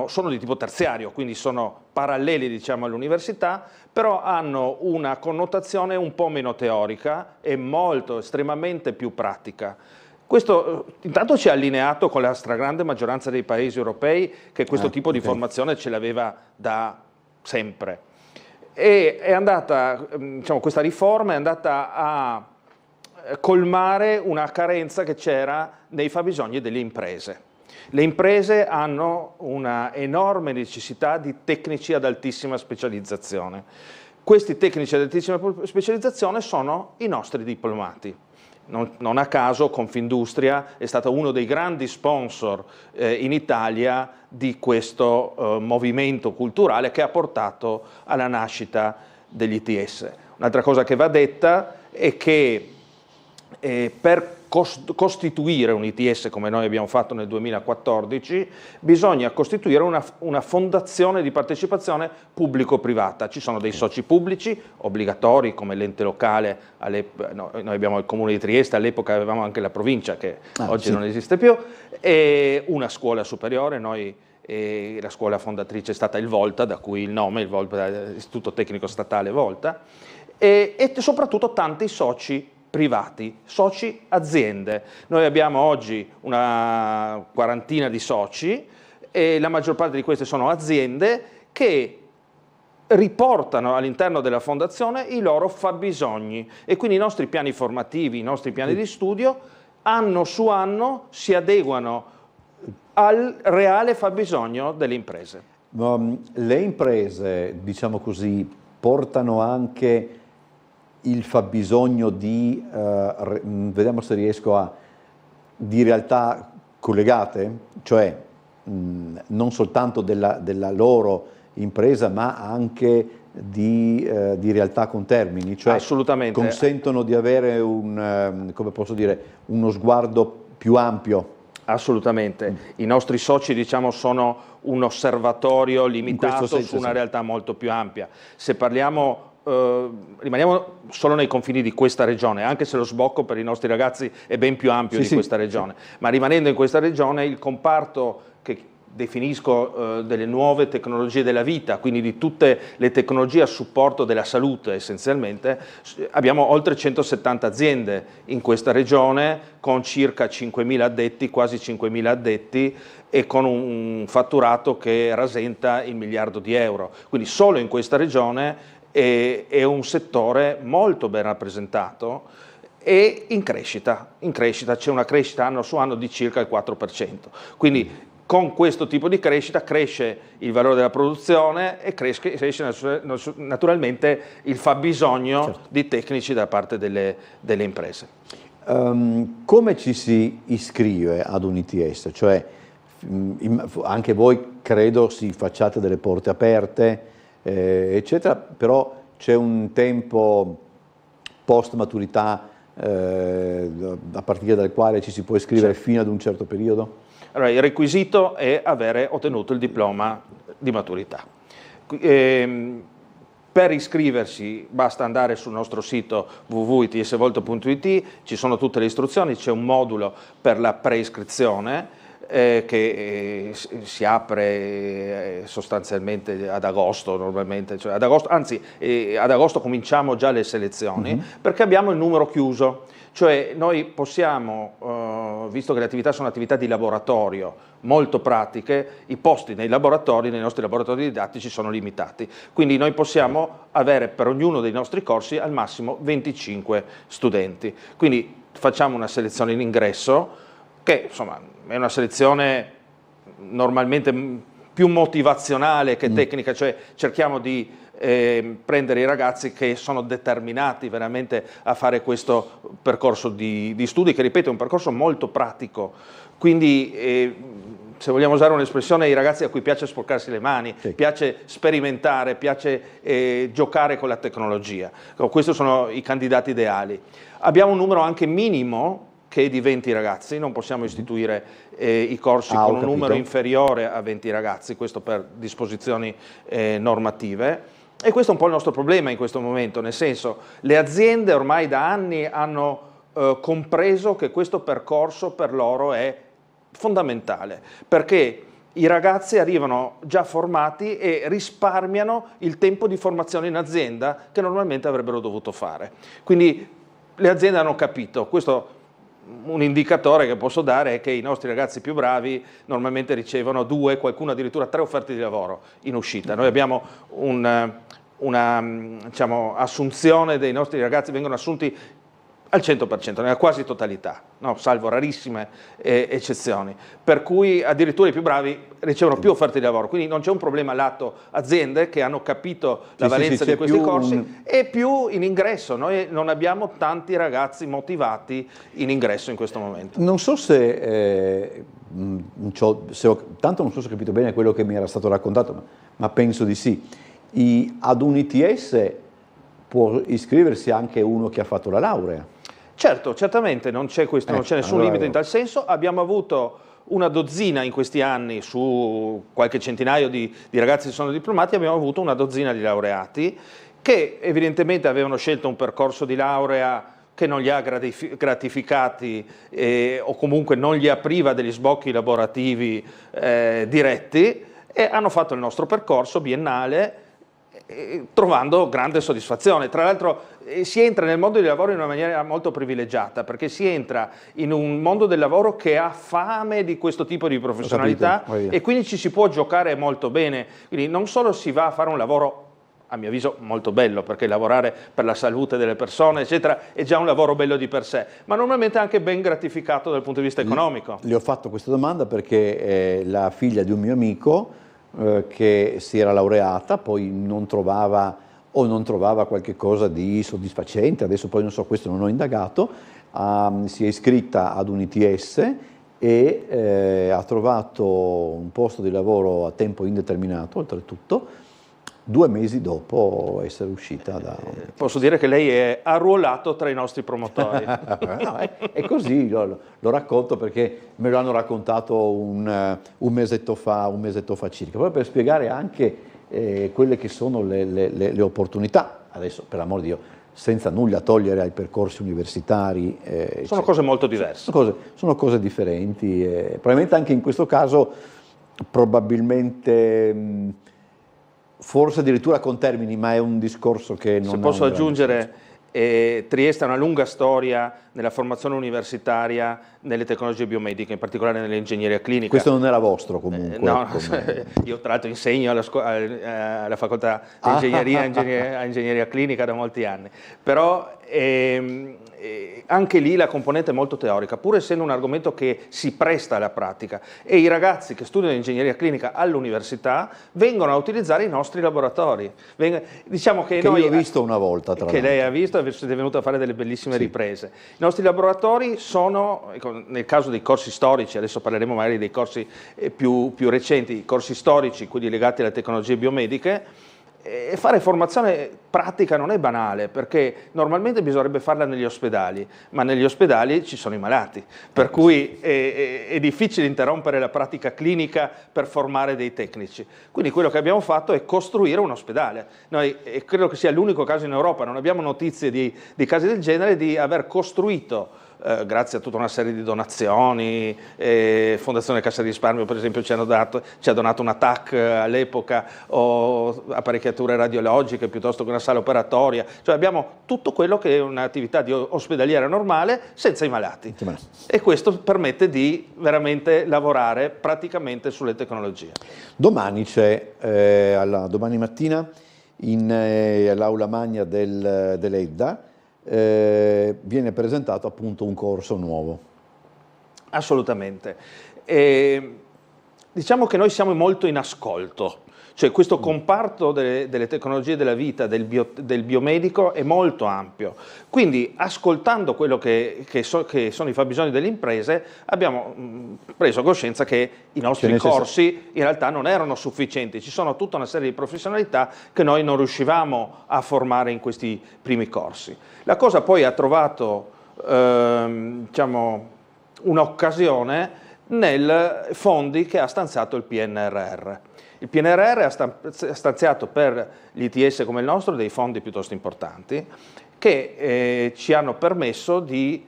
[SPEAKER 3] sono di tipo terziario, quindi sono paralleli, diciamo, all'università, però hanno una connotazione un po' meno teorica e estremamente più pratica. Questo intanto ci ha allineato con la stragrande maggioranza dei paesi europei che questo tipo di formazione ce l'aveva da sempre. E è andata, diciamo, questa riforma è andata a colmare una carenza che c'era nei fabbisogni delle imprese. Le imprese hanno una enorme necessità di tecnici ad altissima specializzazione. Questi tecnici ad altissima specializzazione sono i nostri diplomati. Non a caso Confindustria è stato uno dei grandi sponsor in Italia di questo movimento culturale che ha portato alla nascita dell'ITS. Un'altra cosa che va detta è che per costituire un ITS come noi abbiamo fatto nel 2014 bisogna costituire una fondazione di partecipazione pubblico-privata. Ci sono dei soci pubblici obbligatori come l'ente locale, noi abbiamo il Comune di Trieste, all'epoca avevamo anche la provincia che oggi non esiste più, e una scuola superiore, la scuola fondatrice è stata il Volta, da cui il nome, l'Istituto Tecnico Statale Volta, e soprattutto tanti soci privati, soci aziende. Noi abbiamo oggi una quarantina di soci e la maggior parte di queste sono aziende che riportano all'interno della fondazione i loro fabbisogni e quindi i nostri piani formativi, i nostri piani di studio anno su anno si adeguano al reale fabbisogno delle imprese.
[SPEAKER 1] Le imprese, diciamo così, portano anche il fabbisogno di, vediamo se riesco di realtà collegate, cioè non soltanto della loro impresa ma anche di realtà con termini, cioè
[SPEAKER 3] assolutamente
[SPEAKER 1] consentono di avere come posso dire, uno sguardo più ampio.
[SPEAKER 3] Assolutamente, i nostri soci, diciamo, sono un osservatorio limitato su una realtà molto più ampia. Se parliamo rimaniamo solo nei confini di questa regione, anche se lo sbocco per i nostri ragazzi è ben più ampio di questa regione, ma rimanendo in questa regione il comparto che definisco delle nuove tecnologie della vita, quindi di tutte le tecnologie a supporto della salute essenzialmente, abbiamo oltre 170 aziende in questa regione con circa 5.000 addetti, quasi 5.000 addetti e con un fatturato che rasenta il miliardo di euro, quindi solo in questa regione è un settore molto ben rappresentato e in crescita, c'è una crescita anno su anno di circa il 4%, quindi con questo tipo di crescita cresce il valore della produzione e cresce naturalmente il fabbisogno di tecnici da parte delle imprese.
[SPEAKER 1] Come ci si iscrive ad un ITS? Cioè, anche voi credo si facciate delle porte aperte, eccetera, però c'è un tempo post maturità a partire dal quale ci si può iscrivere fino ad un certo periodo?
[SPEAKER 3] Allora, il requisito è avere ottenuto il diploma di maturità. Per iscriversi basta andare sul nostro sito www.itsvolta.it, ci sono tutte le istruzioni, c'è un modulo per la preiscrizione che si apre sostanzialmente ad agosto normalmente, cioè ad agosto cominciamo già le selezioni perché abbiamo il numero chiuso, cioè noi possiamo, visto che le attività sono attività di laboratorio molto pratiche, i posti nei nostri laboratori didattici sono limitati, quindi noi possiamo avere per ognuno dei nostri corsi al massimo 25 studenti, quindi facciamo una selezione in ingresso che insomma è una selezione normalmente più motivazionale che tecnica, cioè cerchiamo di prendere i ragazzi che sono determinati veramente a fare questo percorso di studi, che ripeto è un percorso molto pratico, quindi se vogliamo usare un'espressione, i ragazzi a cui piace sporcarsi le mani,
[SPEAKER 1] sì,
[SPEAKER 3] piace sperimentare, piace giocare con la tecnologia. Questi sono i candidati ideali. Abbiamo un numero anche minimo che è di 20 ragazzi, non possiamo istituire i corsi con un numero inferiore a 20 ragazzi, questo per disposizioni normative. E questo è un po' il nostro problema in questo momento, nel senso, le aziende ormai da anni hanno compreso che questo percorso per loro è fondamentale, perché i ragazzi arrivano già formati e risparmiano il tempo di formazione in azienda che normalmente avrebbero dovuto fare. Quindi le aziende hanno capito, questo un indicatore che posso dare è che i nostri ragazzi più bravi normalmente ricevono 2, qualcuno addirittura 3 offerte di lavoro in uscita. Noi abbiamo una diciamo, assunzione dei nostri ragazzi, vengono assunti al 100%, nella quasi totalità, no? Salvo rarissime eccezioni, per cui addirittura i più bravi ricevono più offerte di lavoro, quindi non c'è un problema lato aziende che hanno capito la valenza di questi corsi e più in ingresso. Noi non abbiamo tanti ragazzi motivati in ingresso in questo momento.
[SPEAKER 1] Non so se, tanto non so se ho capito bene quello che mi era stato raccontato, ma penso di sì. Ad un ITS può iscriversi anche uno che ha fatto la laurea?
[SPEAKER 3] Certo, certamente non c'è nessun limite in tal senso. Abbiamo avuto una dozzina in questi anni, su qualche centinaio di ragazzi che sono diplomati, abbiamo avuto una dozzina di laureati che evidentemente avevano scelto un percorso di laurea che non li ha gratificati o comunque non gli apriva degli sbocchi lavorativi diretti, e hanno fatto il nostro percorso biennale trovando grande soddisfazione. Tra l'altro si entra nel mondo del lavoro in una maniera molto privilegiata, perché si entra in un mondo del lavoro che ha fame di questo tipo di professionalità e quindi ci si può giocare molto bene. Quindi non solo si va a fare un lavoro, a mio avviso, molto bello, perché lavorare per la salute delle persone, eccetera, è già un lavoro bello di per sé, ma normalmente anche ben gratificato dal punto di vista economico.
[SPEAKER 1] Le ho fatto questa domanda perché la figlia di un mio amico che si era laureata, poi non trovava qualche cosa di soddisfacente, adesso poi non so, questo non ho indagato, si è iscritta ad un ITS e ha trovato un posto di lavoro a tempo indeterminato, oltretutto, 2 mesi dopo essere uscita da...
[SPEAKER 3] Posso dire che lei è arruolato tra i nostri promotori.
[SPEAKER 1] No, è così, l'ho racconto perché me lo hanno raccontato un mesetto fa circa, proprio per spiegare anche quelle che sono le opportunità, adesso per l'amor di Dio, senza nulla togliere ai percorsi universitari.
[SPEAKER 3] Sono cose molto diverse.
[SPEAKER 1] Sono cose differenti, probabilmente anche in questo caso, probabilmente... forse addirittura con termini, ma è un discorso che non...
[SPEAKER 3] Se posso aggiungere, Trieste ha una lunga storia nella formazione universitaria nelle tecnologie biomediche, in particolare nell'ingegneria clinica.
[SPEAKER 1] Questo non era vostro comunque?
[SPEAKER 3] No, io tra l'altro insegno alla facoltà di ingegneria clinica da molti anni, però anche lì la componente è molto teorica, pur essendo un argomento che si presta alla pratica, e i ragazzi che studiano ingegneria clinica all'università vengono a utilizzare i nostri laboratori. Diciamo che noi,
[SPEAKER 1] io ho visto una volta, tra l'altro.
[SPEAKER 3] Che lei ha visto e siete venuto a fare delle bellissime riprese. I nostri laboratori sono, nel caso dei corsi storici, adesso parleremo magari dei corsi più recenti, i corsi storici, quelli legati alle tecnologie biomediche. E fare formazione pratica non è banale, perché normalmente bisognerebbe farla negli ospedali, ma negli ospedali ci sono i malati, per cui è difficile interrompere la pratica clinica per formare dei tecnici. Quindi quello che abbiamo fatto è costruire un ospedale. Noi, credo che sia l'unico caso in Europa, non abbiamo notizie di casi del genere, di aver costruito, grazie a tutta una serie di donazioni, Fondazione Cassa di Risparmio per esempio ci ha donato una TAC all'epoca, o apparecchiature radiologiche piuttosto che una sala operatoria, cioè abbiamo tutto quello che è un'attività ospedaliera normale senza i malati, e questo permette di veramente lavorare praticamente sulle tecnologie.
[SPEAKER 1] Domani domani mattina all'aula magna dell'EDDA viene presentato appunto un corso nuovo.
[SPEAKER 3] Assolutamente. diciamo che noi siamo molto in ascolto. Cioè questo comparto delle tecnologie della vita, del biomedico è molto ampio, quindi ascoltando quello che sono i fabbisogni delle imprese abbiamo preso coscienza che i nostri corsi in realtà non erano sufficienti, ci sono tutta una serie di professionalità che noi non riuscivamo a formare in questi primi corsi. La cosa poi ha trovato diciamo, un'occasione nei fondi che ha stanziato il PNRR. Il PNRR ha stanziato per l'ITS come il nostro dei fondi piuttosto importanti che ci hanno permesso di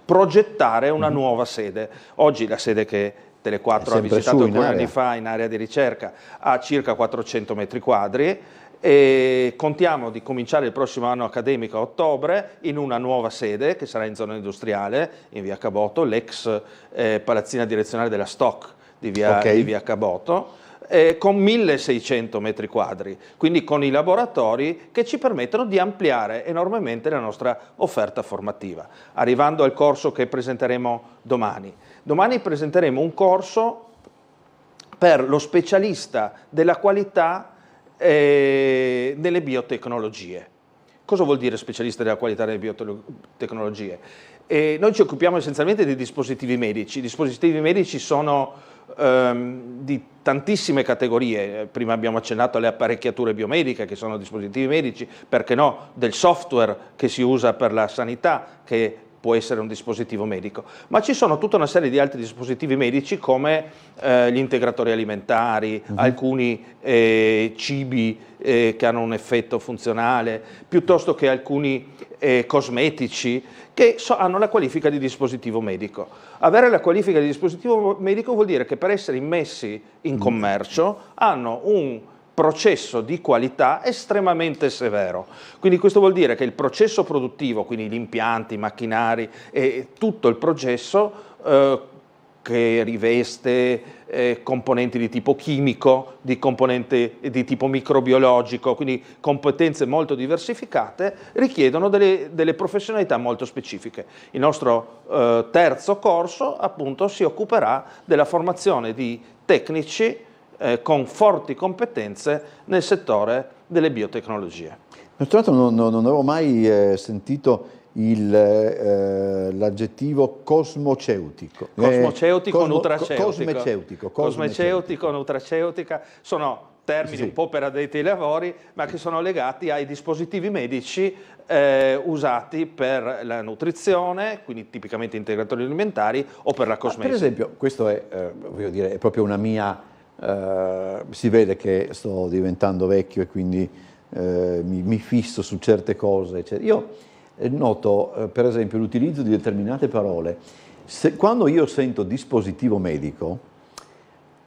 [SPEAKER 3] progettare una nuova sede. Oggi la sede che Tele4 ha visitato 2 anni fa in area di ricerca ha circa 400 metri quadri e contiamo di cominciare il prossimo anno accademico a ottobre in una nuova sede che sarà in zona industriale, in via Caboto, l'ex palazzina direzionale della Stock di via Caboto, con 1600 metri quadri, quindi con i laboratori che ci permettono di ampliare enormemente la nostra offerta formativa. Arrivando al corso che presenteremo domani. Domani presenteremo un corso per lo specialista della qualità nelle biotecnologie. Cosa vuol dire specialista della qualità nelle biotecnologie? Noi ci occupiamo essenzialmente di dispositivi medici. I dispositivi medici sono di tantissime categorie. Prima abbiamo accennato alle apparecchiature biomediche che sono dispositivi medici, perché no, del software che si usa per la sanità che può essere un dispositivo medico, ma ci sono tutta una serie di altri dispositivi medici come gli integratori alimentari, alcuni cibi che hanno un effetto funzionale, piuttosto che alcuni cosmetici che hanno la qualifica di dispositivo medico. Avere la qualifica di dispositivo medico vuol dire che per essere immessi in commercio hanno un processo di qualità estremamente severo. Quindi questo vuol dire che il processo produttivo, quindi gli impianti, i macchinari e tutto il processo che riveste componenti di tipo chimico, di componenti di tipo microbiologico, quindi competenze molto diversificate, richiedono delle professionalità molto specifiche. Il nostro terzo corso appunto si occuperà della formazione di tecnici con forti competenze nel settore delle biotecnologie.
[SPEAKER 1] Tra l'altro non avevo mai sentito l'aggettivo cosmoceutico.
[SPEAKER 3] Cosmoceutico, nutraceutico.
[SPEAKER 1] Cosmeceutico,
[SPEAKER 3] nutraceutica sono termini un po' per addetti ai lavori, ma che sono legati ai dispositivi medici usati per la nutrizione, quindi tipicamente integratori alimentari, o per la cosmetica.
[SPEAKER 1] Per esempio, questo è, voglio dire, è proprio una mia... si vede che sto diventando vecchio e quindi mi fisso su certe cose. Io noto per esempio l'utilizzo di determinate parole. Quando io sento dispositivo medico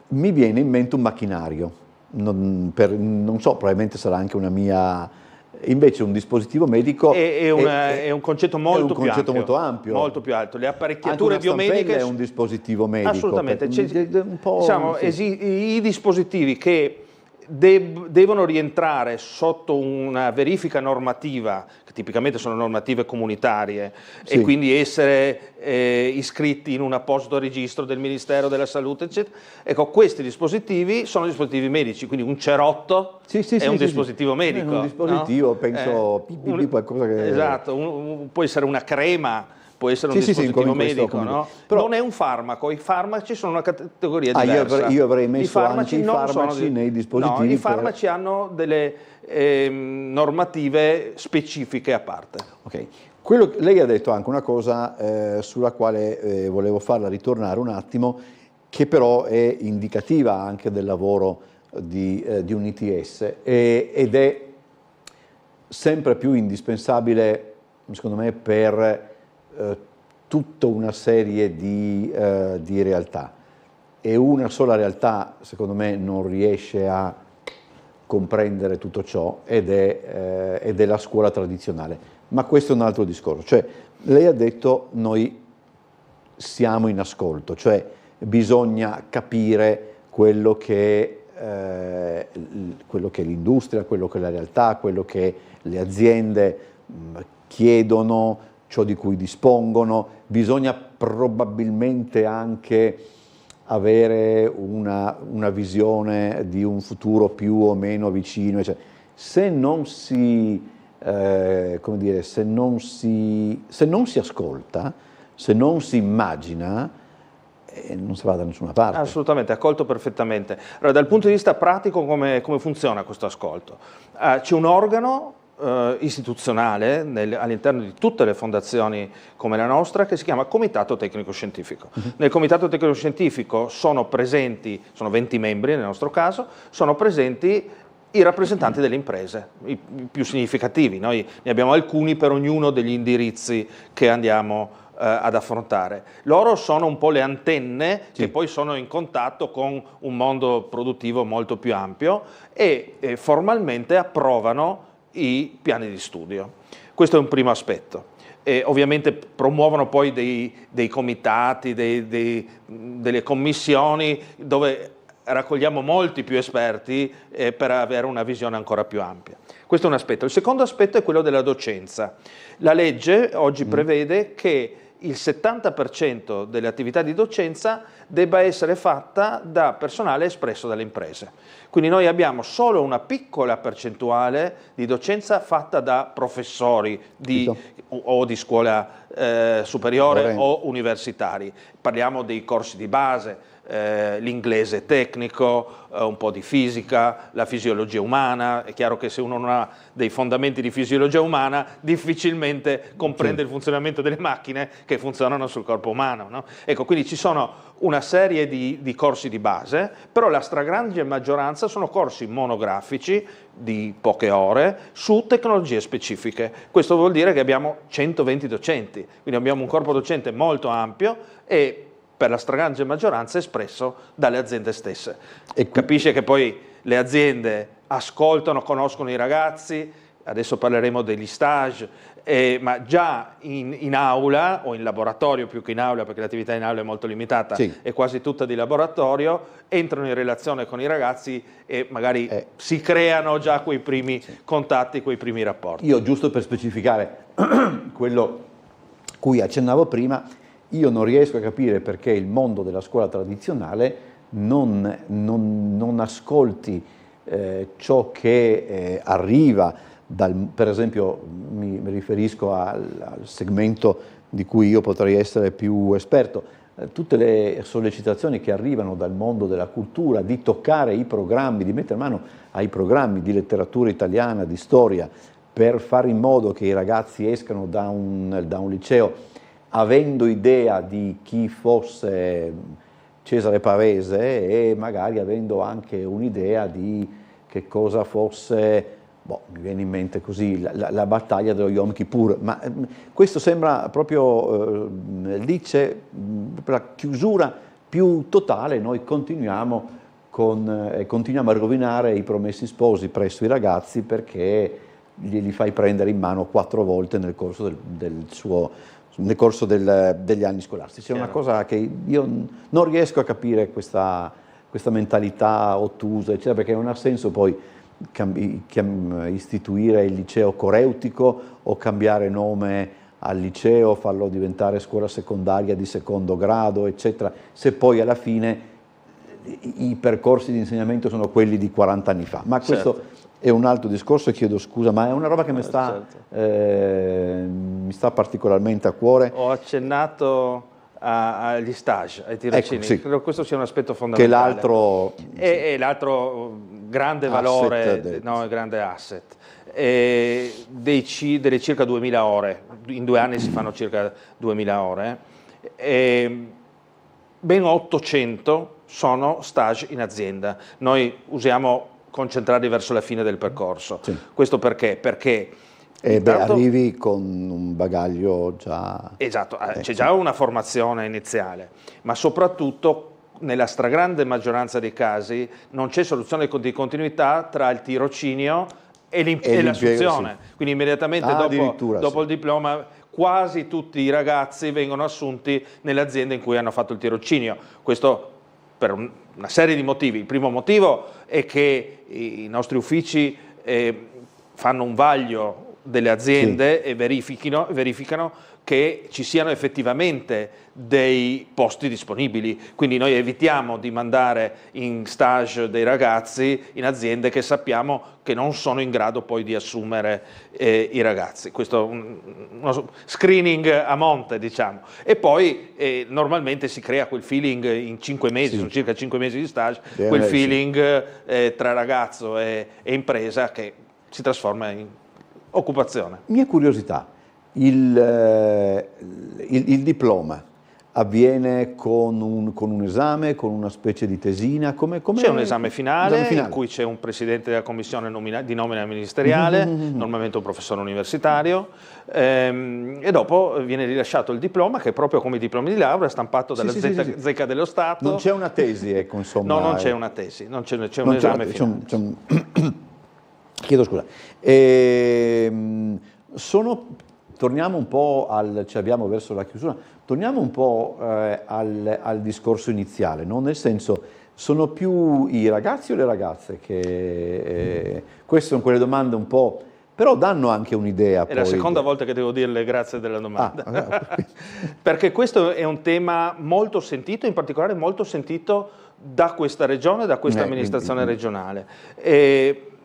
[SPEAKER 1] mi viene in mente un macchinario, non so, probabilmente sarà anche una mia... Invece un dispositivo medico
[SPEAKER 3] è un concetto molto
[SPEAKER 1] molto ampio.
[SPEAKER 3] Molto più alto. Le apparecchiature biomediche
[SPEAKER 1] è un dispositivo medico.
[SPEAKER 3] Assolutamente.
[SPEAKER 1] Un po',
[SPEAKER 3] diciamo, i dispositivi che devono rientrare sotto una verifica normativa, che tipicamente sono normative comunitarie, e quindi essere iscritti in un apposito registro del Ministero della Salute, eccetera. Ecco, questi dispositivi sono dispositivi medici, quindi un cerotto è un dispositivo medico.
[SPEAKER 1] È un dispositivo, penso, qualcosa che...
[SPEAKER 3] Esatto, può essere una crema, può essere un dispositivo medico, no? Però non è un farmaco, i farmaci sono una categoria diversa.
[SPEAKER 1] Io avrei messo anche i farmaci nei dispositivi.
[SPEAKER 3] No, i farmaci hanno delle normative specifiche a parte.
[SPEAKER 1] Ok. Lei ha detto anche una cosa sulla quale volevo farla ritornare un attimo, che però è indicativa anche del lavoro di un ITS ed è sempre più indispensabile, secondo me, per tutta una serie di realtà, e una sola realtà secondo me non riesce a comprendere tutto ciò ed è la scuola tradizionale, ma questo è un altro discorso. Cioè, lei ha detto noi siamo in ascolto, cioè bisogna capire quello che è l'industria, quello che è la realtà, quello che le aziende chiedono, ciò di cui dispongono. Bisogna probabilmente anche avere una visione di un futuro più o meno vicino, cioè, se non si ascolta, se non si immagina, non si va da nessuna parte.
[SPEAKER 3] Assolutamente, ha colto perfettamente. Allora, dal punto di vista pratico, come funziona questo ascolto? C'è un organo istituzionale all'interno di tutte le fondazioni come la nostra che si chiama Comitato Tecnico Scientifico. Nel Comitato Tecnico Scientifico sono presenti, sono 20 membri nel nostro caso, sono presenti i rappresentanti delle imprese, i più significativi. Noi ne abbiamo alcuni per ognuno degli indirizzi che andiamo ad affrontare. Loro sono un po' le antenne che poi sono in contatto con un mondo produttivo molto più ampio e formalmente approvano i piani di studio. Questo è un primo aspetto. E ovviamente promuovono poi dei comitati, delle commissioni dove raccogliamo molti più esperti per avere una visione ancora più ampia. Questo è un aspetto. Il secondo aspetto è quello della docenza. La legge oggi prevede che il 70% delle attività di docenza debba essere fatta da personale espresso dalle imprese. Quindi noi abbiamo solo una piccola percentuale di docenza fatta da professori o di scuola superiore o universitari. Parliamo dei corsi di base, l'inglese tecnico, un po' di fisica, la fisiologia umana. È chiaro che se uno non ha dei fondamenti di fisiologia umana difficilmente comprende il funzionamento delle macchine che funzionano sul corpo umano, no? Ecco, quindi ci sono una serie di corsi di base, però la stragrande maggioranza sono corsi monografici di poche ore su tecnologie specifiche. Questo vuol dire che abbiamo 120 docenti, quindi abbiamo un corpo docente molto ampio e per la stragrande maggioranza espresso dalle aziende stesse. E capisce che poi le aziende ascoltano, conoscono i ragazzi, adesso parleremo degli stage, ma già in aula o in laboratorio, più che in aula perché l'attività in aula è molto limitata, è quasi tutta di laboratorio, entrano in relazione con i ragazzi e magari si creano già quei primi contatti, quei primi rapporti.
[SPEAKER 1] Io, giusto per specificare quello cui accennavo prima, io non riesco a capire perché il mondo della scuola tradizionale non ascolti ciò che arriva per esempio mi riferisco al segmento di cui io potrei essere più esperto, tutte le sollecitazioni che arrivano dal mondo della cultura di toccare i programmi, di mettere mano ai programmi di letteratura italiana, di storia, per fare in modo che i ragazzi escano da un liceo avendo idea di chi fosse Cesare Pavese e magari avendo anche un'idea di che cosa fosse, mi viene in mente così, la battaglia dello Yom Kippur, ma questo sembra proprio, lì c'è la chiusura più totale, noi continuiamo a rovinare i promessi sposi presso i ragazzi perché li fai prendere in mano 4 volte nel corso degli anni scolastici. È una cosa che io non riesco a capire, questa mentalità ottusa, eccetera, perché non ha senso poi istituire il liceo coreutico o cambiare nome al liceo, farlo diventare scuola secondaria di secondo grado, eccetera, se poi alla fine i percorsi di insegnamento sono quelli di 40 anni fa. Ma questo è un altro discorso, chiedo scusa, ma è una roba che mi sta particolarmente a cuore.
[SPEAKER 3] Ho accennato agli stage, ai tirocini, credo questo sia un aspetto fondamentale.
[SPEAKER 1] Che l'altro
[SPEAKER 3] è l'altro grande valore, grande asset. Delle circa 2000 ore, in 2 anni si fanno circa 2000 ore, ben 800 sono stage in azienda. Noi usiamo concentrarli verso la fine del percorso. Questo perché? Perché
[SPEAKER 1] arrivi con un bagaglio già...
[SPEAKER 3] Esatto, c'è già una formazione iniziale, ma soprattutto nella stragrande maggioranza dei casi non c'è soluzione di continuità tra il tirocinio e l'assunzione. Quindi immediatamente dopo il diploma quasi tutti i ragazzi vengono assunti nelle aziende in cui hanno fatto il tirocinio. Questo per una serie di motivi. Il primo motivo è che i nostri uffici fanno un vaglio delle aziende e verificano che ci siano effettivamente dei posti disponibili, quindi noi evitiamo di mandare in stage dei ragazzi in aziende che sappiamo che non sono in grado poi di assumere i ragazzi. Questo è uno screening a monte, diciamo. E poi normalmente si crea quel feeling in 5 mesi,
[SPEAKER 1] Sì.
[SPEAKER 3] sono circa 5 mesi di stage, quel feeling tra ragazzo e impresa che si trasforma in occupazione.
[SPEAKER 1] Mia curiosità, il diploma avviene con un esame, con una specie di tesina?
[SPEAKER 3] C'è un esame finale in cui c'è un presidente della commissione di nomina ministeriale, normalmente un professore universitario, e dopo viene rilasciato il diploma, che è proprio come i diplomi di laurea, stampato dalla Zecca dello Stato.
[SPEAKER 1] Non c'è una tesi, ecco, insomma.
[SPEAKER 3] No, non c'è una tesi, c'è un esame finale.
[SPEAKER 1] Chiedo scusa. Torniamo un po' ci abbiamo verso la chiusura, torniamo un po' al discorso iniziale, no? Nel senso, sono più i ragazzi o le ragazze che queste sono quelle domande un po', però danno anche un'idea.
[SPEAKER 3] È la seconda volta che devo dirle grazie della domanda, perché questo è un tema molto sentito, in particolare molto sentito da questa regione, da questa amministrazione regionale.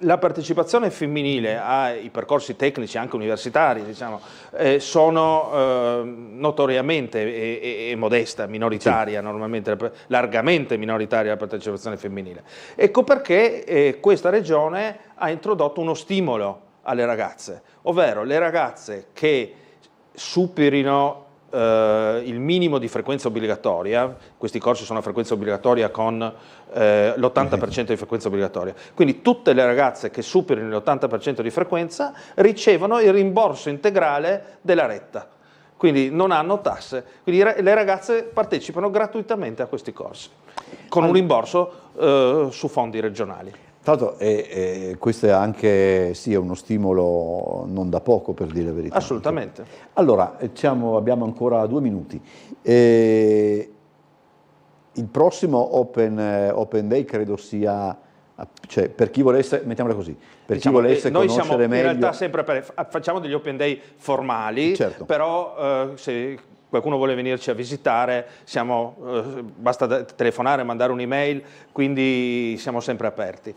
[SPEAKER 3] La partecipazione femminile ai percorsi tecnici, anche universitari, diciamo, sono notoriamente e modesta, minoritaria, normalmente, largamente minoritaria la partecipazione femminile. Ecco perché questa regione ha introdotto uno stimolo alle ragazze, ovvero le ragazze che superino il minimo di frequenza obbligatoria, questi corsi sono a frequenza obbligatoria con l'80% di frequenza obbligatoria, quindi tutte le ragazze che superino l'80% di frequenza ricevono il rimborso integrale della retta, quindi non hanno tasse, quindi le ragazze partecipano gratuitamente a questi corsi, con un rimborso su fondi regionali.
[SPEAKER 1] Tra l'altro questo è anche uno stimolo non da poco, per dire la verità.
[SPEAKER 3] Assolutamente.
[SPEAKER 1] Allora, abbiamo ancora 2 minuti. Il prossimo Open Day credo sia, cioè per chi volesse, mettiamola così, per chi volesse
[SPEAKER 3] noi
[SPEAKER 1] conoscere
[SPEAKER 3] siamo
[SPEAKER 1] meglio.
[SPEAKER 3] In realtà sempre facciamo degli Open Day formali,
[SPEAKER 1] certo.
[SPEAKER 3] Però se qualcuno vuole venirci a visitare, basta telefonare, mandare un'email, quindi siamo sempre aperti.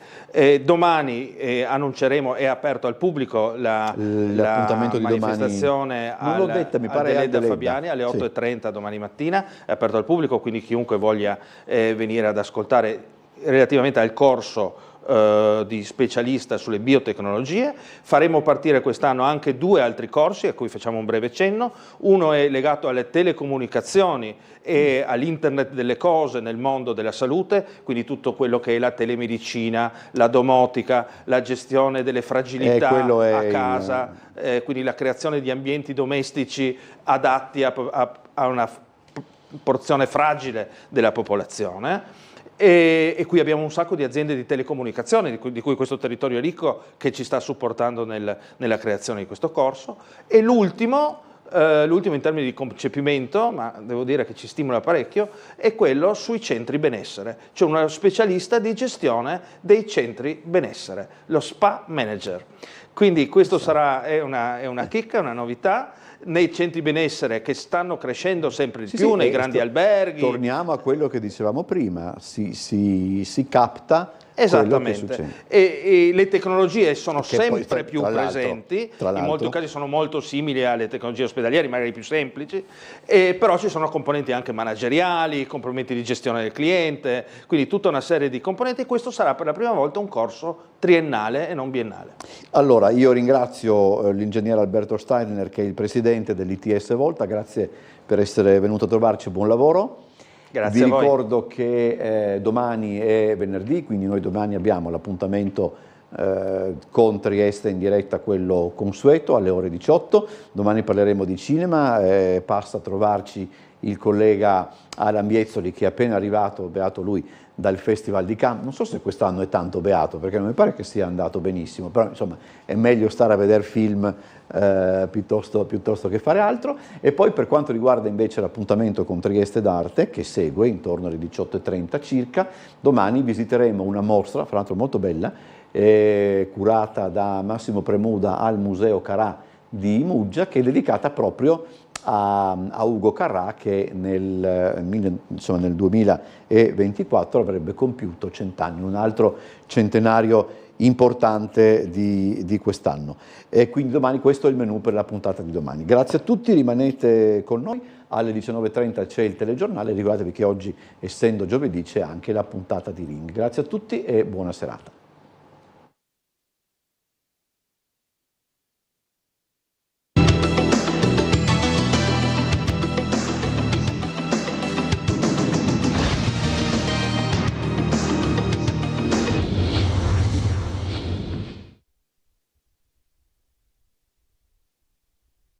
[SPEAKER 3] Domani annunceremo, è aperto al pubblico
[SPEAKER 1] l'appuntamento
[SPEAKER 3] la
[SPEAKER 1] di
[SPEAKER 3] manifestazione
[SPEAKER 1] Deledda
[SPEAKER 3] Fabiani alle 8:30 domani mattina, è aperto al pubblico, quindi chiunque voglia venire ad ascoltare relativamente al corso di specialista sulle biotecnologie. Faremo partire quest'anno anche 2 altri corsi a cui facciamo un breve cenno. Uno è legato alle telecomunicazioni e all'internet delle cose nel mondo della salute, quindi tutto quello che è la telemedicina, la domotica, la gestione delle fragilità a casa, quindi la creazione di ambienti domestici adatti a una porzione fragile della popolazione. E qui abbiamo un sacco di aziende di telecomunicazione di cui questo territorio è ricco, che ci sta supportando nella creazione di questo corso. E l'ultimo in termini di concepimento, ma devo dire che ci stimola parecchio, è quello sui centri benessere, cioè uno specialista di gestione dei centri benessere, lo spa manager. Quindi questo è una chicca, una novità nei centri benessere che stanno crescendo sempre di più, nei grandi alberghi.
[SPEAKER 1] Torniamo a quello che dicevamo prima, si capta.
[SPEAKER 3] Esattamente, e le tecnologie sono sempre più presenti, in molti casi sono molto simili alle tecnologie ospedaliere, magari più semplici, però ci sono componenti anche manageriali, componenti di gestione del cliente, quindi tutta una serie di componenti, e questo sarà per la prima volta un corso triennale e non biennale.
[SPEAKER 1] Allora, io ringrazio l'ingegnere Alberto Steiner, che è il presidente dell'ITS Volta, grazie per essere venuto a trovarci, buon lavoro.
[SPEAKER 3] Grazie.
[SPEAKER 1] Vi ricordo che domani è venerdì, quindi noi domani abbiamo l'appuntamento con Trieste in diretta, quello consueto, alle ore 18. Domani parleremo di cinema, passa a trovarci il collega Alan Biezzoli, che è appena arrivato, beato lui, dal Festival di Cannes. Non so se quest'anno è tanto beato, perché non mi pare che sia andato benissimo, però insomma è meglio stare a vedere film piuttosto che fare altro. E poi per quanto riguarda invece l'appuntamento con Trieste d'Arte, che segue intorno alle 18:30 circa, domani visiteremo una mostra, fra l'altro molto bella, curata da Massimo Premuda al Museo Carà di Muggia, che è dedicata proprio a Ugo Carrà, che nel 2024 avrebbe compiuto 100 anni, un altro centenario importante di quest'anno. E quindi domani questo è il menù per la puntata di domani. Grazie a tutti, rimanete con noi, alle 19:30 c'è il telegiornale, ricordatevi che oggi, essendo giovedì, c'è anche la puntata di Ring. Grazie a tutti e buona serata.